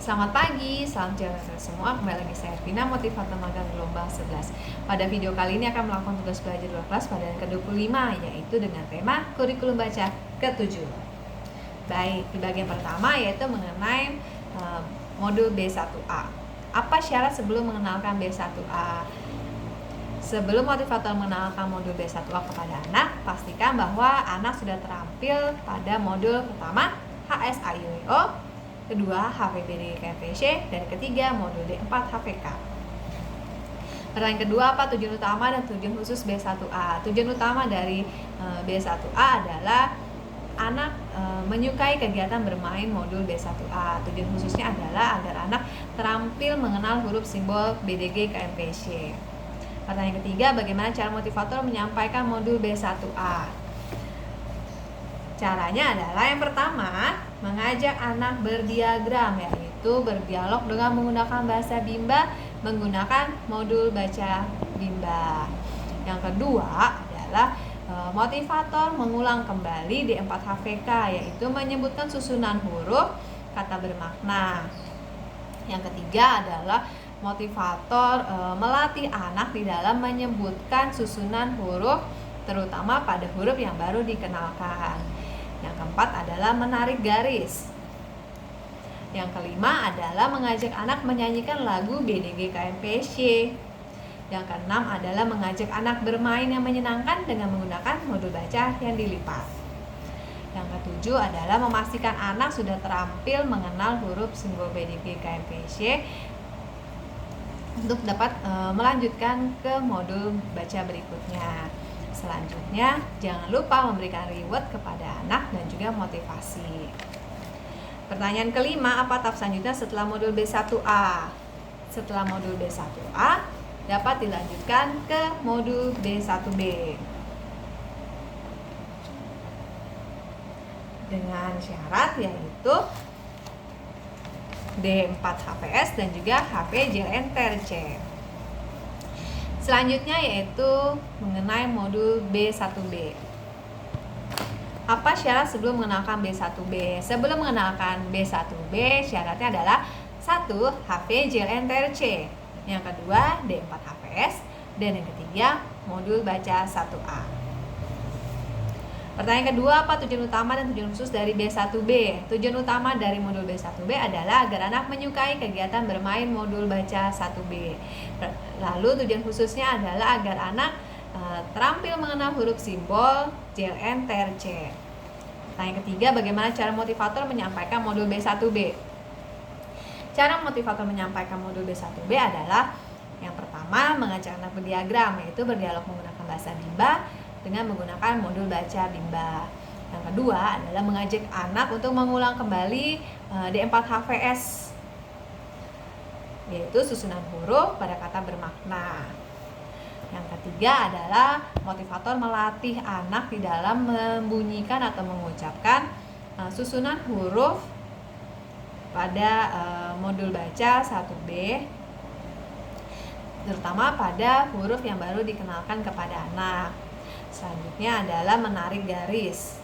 Selamat pagi, salam sejahtera semua. Kembali lagi saya Vina, motivator magang gelombang 11. Pada video kali ini akan melakukan tugas belajar 2 kelas pada yang ke-25, yaitu dengan tema kurikulum baca ke-7. Baik, di bagian pertama yaitu mengenai modul B1A. Apa syarat sebelum mengenalkan B1A? Sebelum motivator mengenalkan modul B1A kepada anak, pastikan bahwa anak sudah terampil pada modul pertama HSAIWO, kedua HVBD KMPC, dan ketiga modul D4 HVK. Pertanyaan kedua, apa tujuan utama dan tujuan khusus B1A? Tujuan utama dari B1A adalah anak menyukai kegiatan bermain modul B1A. Tujuan khususnya adalah agar anak terampil mengenal huruf simbol BDG KMPC. Pertanyaan ketiga, bagaimana cara motivator menyampaikan modul B1A? Caranya adalah yang pertama, mengajak anak berdiagram, yaitu berdialog dengan menggunakan bahasa Bimba menggunakan modul baca Bimba. Yang kedua adalah motivator mengulang kembali D4 HVK, yaitu menyebutkan susunan huruf kata bermakna. Yang ketiga adalah motivator melatih anak di dalam menyebutkan susunan huruf, terutama pada huruf yang baru dikenalkan. Yang keempat adalah menarik garis. Yang kelima adalah mengajak anak menyanyikan lagu BDG KMPC. Yang keenam adalah mengajak anak bermain yang menyenangkan dengan menggunakan modul baca yang dilipat. Yang ketujuh adalah memastikan anak sudah terampil mengenal huruf simbol BDG KMPC untuk dapat melanjutkan ke modul baca berikutnya. Selanjutnya, jangan lupa memberikan reward kepada anak dan juga motivasi. Pertanyaan kelima, apa tahap selanjutnya setelah modul B1A? Setelah modul B1A, dapat dilanjutkan ke modul B1B. Dengan syarat yaitu D4 HPS dan juga HPJLN TRC. Selanjutnya yaitu mengenai modul B1B. Apa syarat sebelum mengenalkan B1B? Sebelum mengenalkan B1B, syaratnya adalah 1. HPJLN TRC, yang kedua D4 HPS, dan yang ketiga modul baca 1A. Pertanyaan kedua, apa tujuan utama dan tujuan khusus dari B1B? Tujuan utama dari modul B1B adalah agar anak menyukai kegiatan bermain modul baca 1B. Lalu tujuan khususnya adalah agar anak terampil mengenal huruf simbol JLN TRC. Pertanyaan ketiga, bagaimana cara motivator menyampaikan modul B1B? Cara motivator menyampaikan modul B1B adalah yang pertama, mengajak anak berdiagram, yaitu berdialog menggunakan bahasa Bimba dengan menggunakan modul baca Bimba. Yang kedua adalah mengajak anak untuk mengulang kembali D4 HVS, yaitu susunan huruf pada kata bermakna. Yang ketiga adalah motivator melatih anak di dalam membunyikan atau mengucapkan susunan huruf pada modul baca 1B, terutama pada huruf yang baru dikenalkan kepada anak. Selanjutnya adalah menarik garis.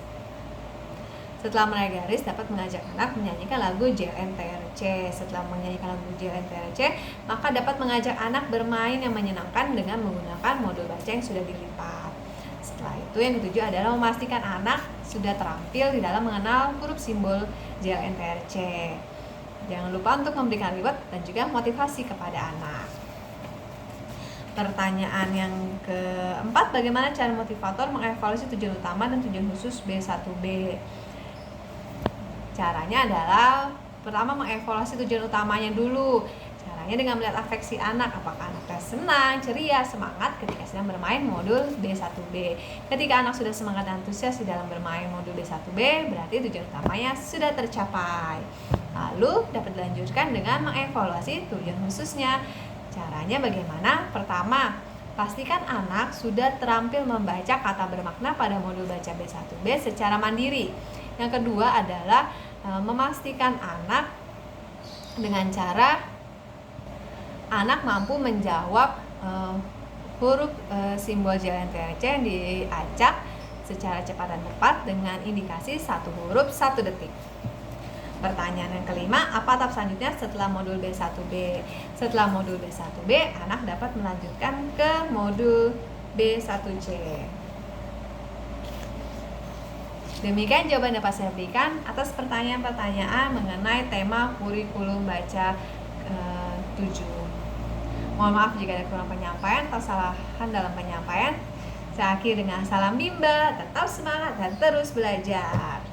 Setelah menarik garis, dapat mengajak anak menyanyikan lagu JLN TRC. Setelah menyanyikan lagu JLN TRC, maka dapat mengajak anak bermain yang menyenangkan dengan menggunakan modul baca yang sudah dilipat. Setelah itu, yang ketujuh adalah memastikan anak sudah terampil di dalam mengenal huruf simbol JLN TRC. Jangan lupa untuk memberikan reward dan juga motivasi kepada anak. Pertanyaan yang keempat, bagaimana cara motivator mengevaluasi tujuan utama dan tujuan khusus B1B? Caranya adalah pertama mengevaluasi tujuan utamanya dulu. Caranya dengan melihat afeksi anak, apakah anaknya senang, ceria, semangat ketika sedang bermain modul B1B. Ketika anak sudah semangat dan antusias di dalam bermain modul B1B, berarti tujuan utamanya sudah tercapai. Lalu dapat dilanjutkan dengan mengevaluasi tujuan khususnya. Caranya bagaimana? Pertama, pastikan anak sudah terampil membaca kata bermakna pada modul baca B1B secara mandiri. Yang kedua adalah memastikan anak dengan cara anak mampu menjawab huruf simbol JLN TRC yang diacak secara cepat dan tepat dengan indikasi 1 huruf 1 detik. Pertanyaan yang kelima, apa tahap selanjutnya setelah modul B1B? Setelah modul B1B, anak dapat melanjutkan ke modul B1C. Demikian jawaban dapat saya berikan atas pertanyaan-pertanyaan mengenai tema kurikulum baca 7. Mohon maaf jika ada kurang penyampaian atau kesalahan dalam penyampaian. Saya akhiri dengan salam Bimba, tetap semangat dan terus belajar.